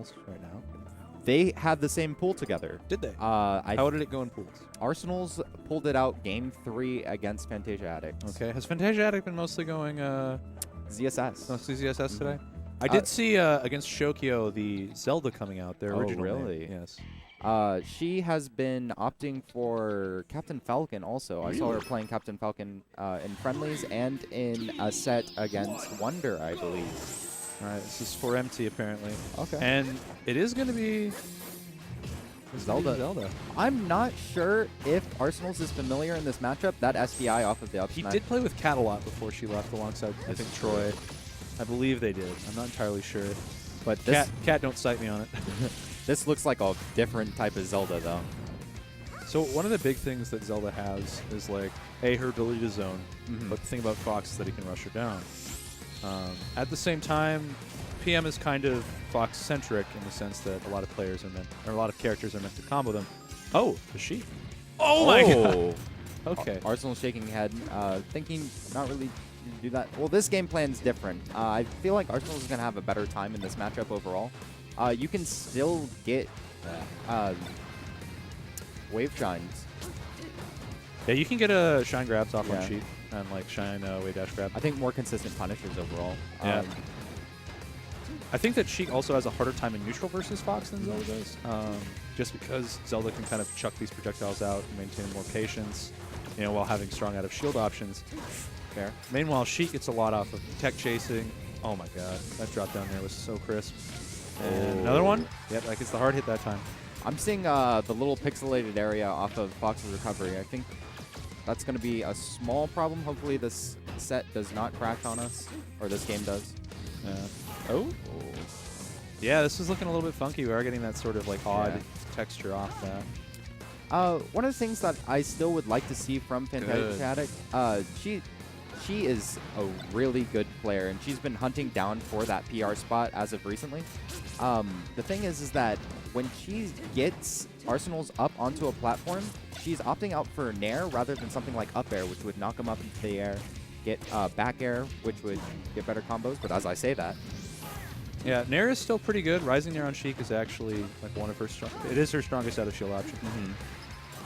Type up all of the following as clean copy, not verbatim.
Arsenals right now. They had the same pool together. Did they? How did it go in pools? Arsenals pulled it out Game 3 against Fantasia Addict. Okay. Has Fantasia Addict been mostly going ZSS. mostly ZSS today? I did see against Shokyo the Zelda coming out. Their original really? name. Yes. She has been opting for Captain Falcon also. I saw her playing Captain Falcon in friendlies and in a set against Wonder, I believe. All right. This is for MT apparently. Okay. And it is going to be Zelda. I'm not sure if Arsenals is familiar in this matchup. That SDI off of the up He smash. did play with Cat a lot before she left alongside, I think, Troy. I believe they did. I'm not entirely sure. But this, Cat, don't cite me on it. this looks like a different type of Zelda, though. So one of the big things that Zelda has is, like, her ability to zone. But the thing about Fox is that he can rush her down. At the same time, PM is kind of Fox-centric in the sense that a lot of players are meant, or a lot of characters are meant to combo them. Oh, the Sheik. Oh my god. Okay. Arsenal shaking head, thinking not really to do that. Well, this game plan is different. I feel like Arsenal is going to have a better time in this matchup overall. You can still get wave shines. Yeah, you can get a shine grabs off on Sheik and like shine wave dash grab. I think more consistent punishes overall. Yeah. I think that Sheik also has a harder time in neutral versus Fox than Zelda does, just because Zelda can kind of chuck these projectiles out and maintain more patience, you know, while having strong out of shield options. Fair. Meanwhile, Sheik gets a lot off of tech chasing. Oh my god, that drop down there was so crisp. And another one. Yep, that gets the hard hit that time. I'm seeing the little pixelated area off of Fox's recovery. I think that's going to be a small problem. Hopefully this set does not crash on us, or this game does. Yeah. Oh. Yeah, this is looking a little bit funky. We are getting that sort of like odd texture off that. One of the things that I still would like to see from Fantasia Addict, she is a really good player, and she's been hunting down for that PR spot as of recently. The thing is that when she gets Arsenals up onto a platform, she's opting out for Nair rather than something like up air, which would knock them up into the air, get back air, which would get better combos. But as I say that, yeah, Nair is still pretty good. Rising Nair on Sheik is actually like one of her it is her strongest out of shield option.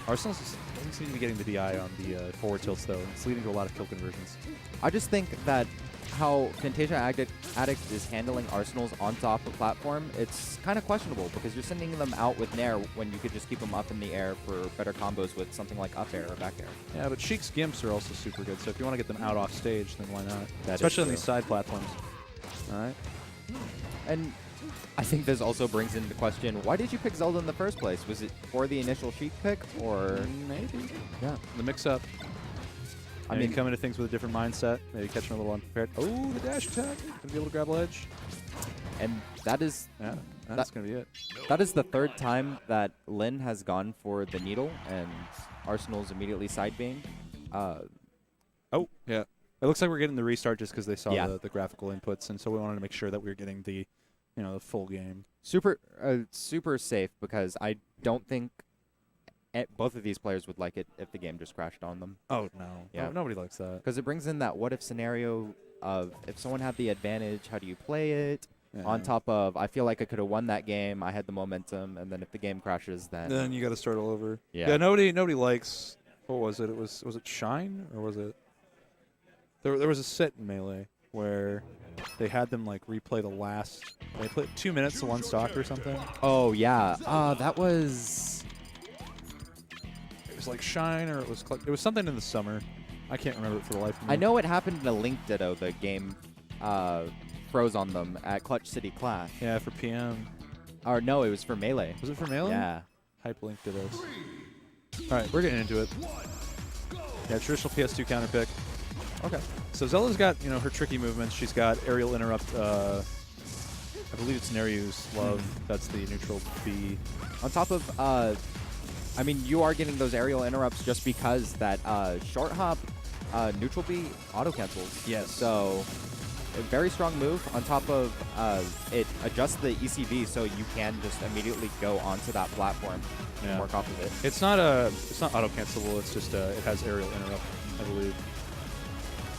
Arsenal's doesn't seem to be getting the DI on the forward tilts though. It's leading to a lot of kill conversions. I just think that how Fantasia Addict is handling Arsenals on top of platform, it's kind of questionable because you're sending them out with Nair when you could just keep them up in the air for better combos with something like up air or back air. Yeah, but Sheik's gimps are also super good, so if you want to get them out off stage, then why not? That Especially on these side platforms. All right. And I think this also brings into question, why did you pick Zelda in the first place? Was it for the initial Sheik pick, or...? Maybe. Yeah. The mix-up. I mean, come into things with a different mindset, maybe catch them a little unprepared. Oh, the dash attack. Gonna be able to grab ledge. And that is... Yeah, that's going to be it. That is the third time that Lin has gone for the needle, and Arsenal's immediately side being. Oh, yeah. It looks like we're getting the restart just because they saw Yeah. the graphical inputs, and so we wanted to make sure that we were getting the, you know, the full game. Super safe, because I don't think both of these players would like it if the game just crashed on them. Oh, no. Yeah. No, nobody likes that. Because it brings in that what-if scenario of if someone had the advantage, how do you play it? Yeah. On top of, I feel like I could have won that game, I had the momentum, and then if the game crashes, then... Then you got to start all over. Yeah. Nobody likes... What was it? Was it Shine, or was it... There was a set in Melee where they had them like replay the last... They played 2 minutes to one stock or something. Oh, yeah. That was... It was like Shine, or it was something in the summer. I can't remember it for the life of me. I know it happened in a Link Ditto. The game froze on them at Clutch City Clash. Yeah, for PM. Or no, it was for Melee. Was it for Melee? Yeah. Hype Link Dittos. All right, we're getting into it. Yeah, traditional PS2 counter pick. Okay. So Zelda's got, you know, her tricky movements. She's got aerial interrupt. I believe it's Neryu's Love. That's the neutral B. On top of, I mean, you are getting those aerial interrupts just because that short hop neutral B auto cancels. Yes. So a very strong move. On top of it adjusts the ECV so you can just immediately go onto that platform and work off of it. It's not auto cancelable. It's just it has aerial interrupt, I believe.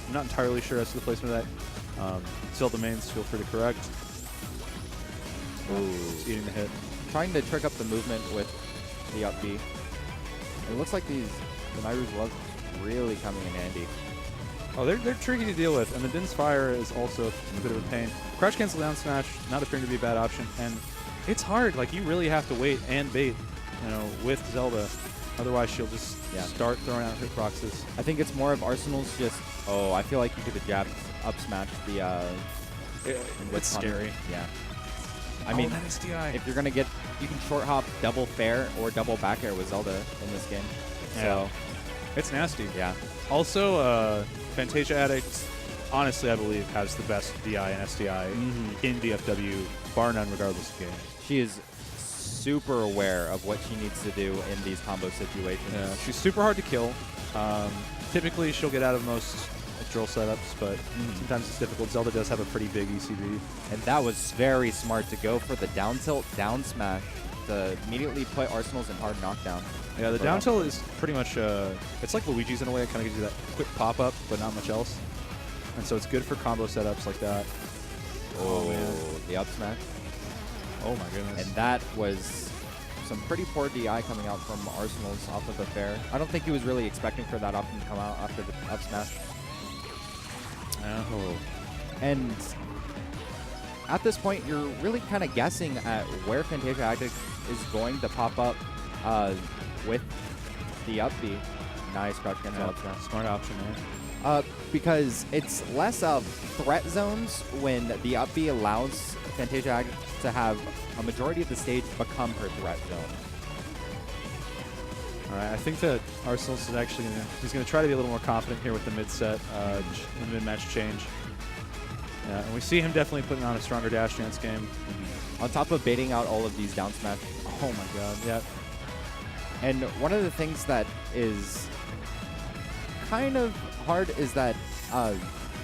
I'm not entirely sure as to the placement of that. Zelda mains, feel free to correct. Just eating the hit. Trying to trick up the movement with the up B. It looks like the Nairu's love really coming in handy. Oh, they're tricky to deal with, and the Din's Fire is also a bit of a pain. Crouch cancel down smash, not appearing to be a bad option, and it's hard. Like, you really have to wait and bait, with Zelda. Otherwise, she'll just start throwing out hitboxes. I think it's more of Arsenal's just, I feel like you could have jabbed up smash the, It's scary. Yeah. I mean, that SDI. if you're going to get, you can short hop double fair or double back air with Zelda in this game. Yeah. So, it's nasty. yeah. Also, Fantasia Addict, honestly, I believe, has the best DI and SDI in DFW, bar none, regardless of game. She is super aware of what she needs to do in these combo situations. Yeah, she's super hard to kill. Typically, she'll get out of most drill setups, but sometimes it's difficult. Zelda does have a pretty big ECB. And that was very smart to go for the down tilt, down smash to immediately put Arsenals in hard knockdown. Yeah, the down tilt is pretty much, it's like Luigi's in a way. It kind of gives you that quick pop-up, but not much else. And so it's good for combo setups like that. Oh, man. The up smash. Oh, my goodness. And that was some pretty poor DI coming out from Arsenals off of the fair. I don't think he was really expecting for that option to come out after the up smash. Oh. And at this point, you're really kind of guessing at where Fantasia Addict is going to pop up with the up B. Nice crouch cancel up smash. Smart option, right? Because it's less of threat zones when the up B allows Fantasia Addict to have a majority of the stage become her threat zone. All right, I think that Arsenal's is actually he's going to try to be a little more confident here with the mid-set, the mid-match change. Yeah, and we see him definitely putting on a stronger dash dance game. On top of baiting out all of these down smash. Oh my god, yeah. And one of the things that is kind of hard is that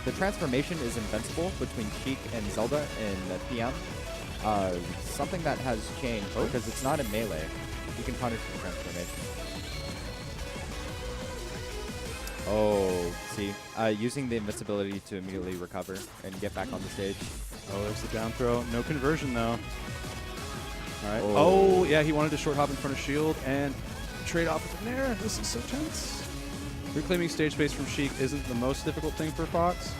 the transformation is invincible between Sheik and Zelda in PM. Something that has changed because it's not in melee. You can punish the transformation. Oh, see. Using the invincibility to immediately recover and get back on the stage. Oh, there's the down throw. No conversion, though. All right. Oh, yeah, he wanted to short hop in front of shield and trade off with the Nair. This is so tense. Reclaiming stage space from Sheik isn't the most difficult thing for Fox.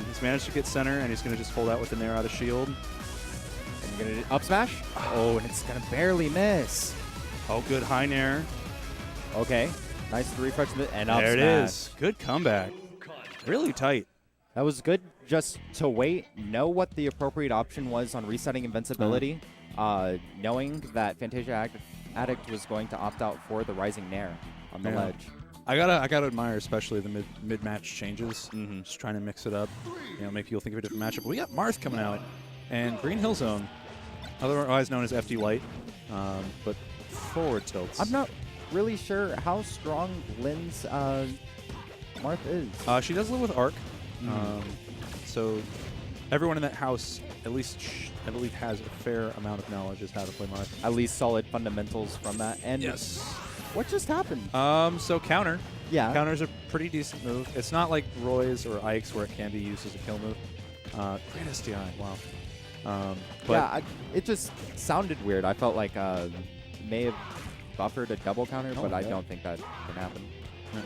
He's managed to get center, and he's going to just hold out with the Nair out of shield. And you're going to up smash? Oh, and it's going to barely miss. Oh, good high Nair. Okay. Nice refresh and up smash. There it is. Good comeback. Really tight. That was good just to wait, know what the appropriate option was on resetting invincibility, knowing that Fantasia Addict was going to opt out for the rising Nair on the ledge. I gotta admire especially the mid-match changes. Just trying to mix it up, make people think of a different matchup. But we got Marth coming out, and Green Hill Zone, otherwise known as FD Light, but forward tilts. I'm not really sure how strong Lynn's Marth is. She does live with Arc, so everyone in that house, at least I believe, has a fair amount of knowledge as how to play Marth. At least solid fundamentals from that. And yes. What just happened? So counter. Yeah. Counter's a pretty decent move. It's not like Roy's or Ike's where it can be used as a kill move. Great SDI. Wow. But yeah, it just sounded weird. I felt like may have buffered a double counter, but I don't think that can happen. Yeah.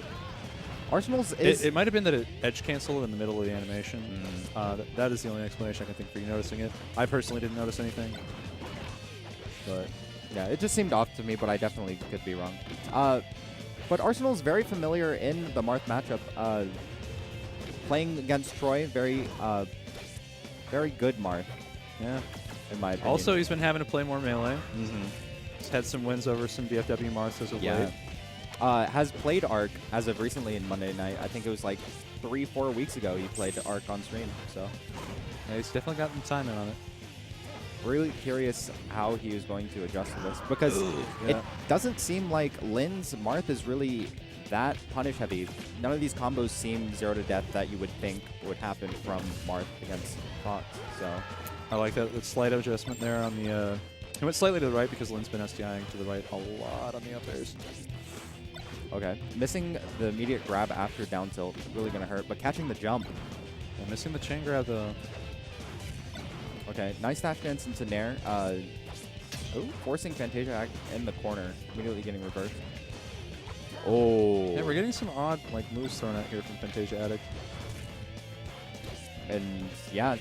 Arsenal's is... It might have been that it edge canceled in the middle of the animation. That is the only explanation I can think for you noticing it. I personally didn't notice anything. But yeah, it just seemed off to me, but I definitely could be wrong. But Arsenal's very familiar in the Marth matchup. Playing against Troy, very good Marth. Yeah. In my opinion. Also, he's been having to play more melee. He's had some wins over some DFW Marths as of late. Has played Arc as of recently in Monday night. I think it was like 3-4 weeks ago he played Arc on stream. So yeah, he's definitely got some time in on it. Really curious how he is going to adjust to this because it doesn't seem like Lynn's Marth is really that punish heavy. None of these combos seem 0 to death that you would think would happen from Marth against Fox. So I like that slight adjustment there on the. He went slightly to the right because Lynn's been SDIing to the right a lot on the up airs. Okay, missing the immediate grab after down tilt really gonna hurt, but catching the jump. And missing the chain grab though. Okay, nice dash dance into Nair. Forcing Fantasia in the corner, immediately getting reversed. Oh. Yeah, we're getting some odd like moves thrown out here from Fantasia Addict. And yeah,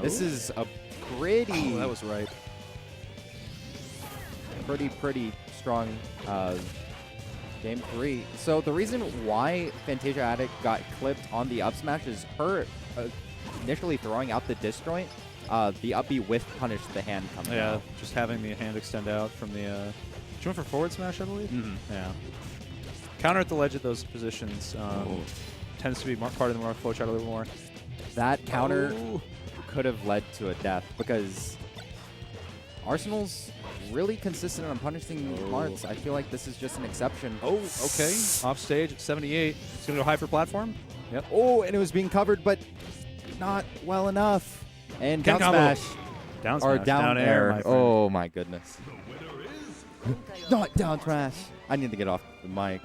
this Oh. is a pretty. Oh, that was right. Pretty strong game 3. So the reason why Fantasia Addict got clipped on the up smash is her initially throwing out the disc joint. The up B whiff punished the hand coming Yeah, out. just having the hand extend out from the. She went for forward smash, I believe. Yeah. Counter at the ledge at those positions tends to be part of the flow chart a little more. That counter could have led to a death because Arsenal's really consistent on punishing Marths. I feel like this is just an exception. Oh, okay. Off stage at 78. It's going to go high for platform. Yep. Oh, and it was being covered, but not well enough. And down Ken combo. smash. Down Or smash. down air. my friend. Oh, my goodness. Not down trash. I need to get off the mic.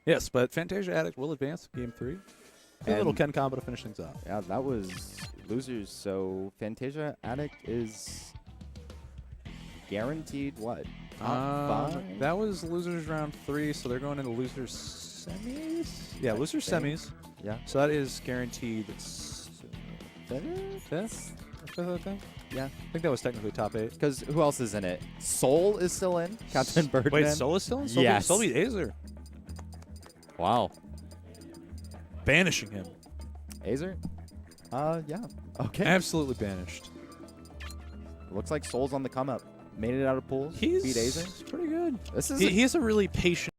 Yes, but Fantasia Addict will advance game 3. A little Ken combo to finish things off. Yeah, that was losers. So Fantasia Addict is guaranteed what? Top 5? That was losers round 3, so they're going into losers semis. Yeah, losers semis. Yeah. So that is guaranteed. Fifth, I think. Yeah. I think that was technically top 8. Because who else is in it? Soul is still in. Captain Birdman. Wait, Soul is still in? Soul Yes. Soul beat Azer. Wow. Banishing him. Azer? Yeah. Okay. Absolutely banished. Looks like Soul's on the come up. Made it out of pools. He's beat Azer. pretty good. This is He has a really patient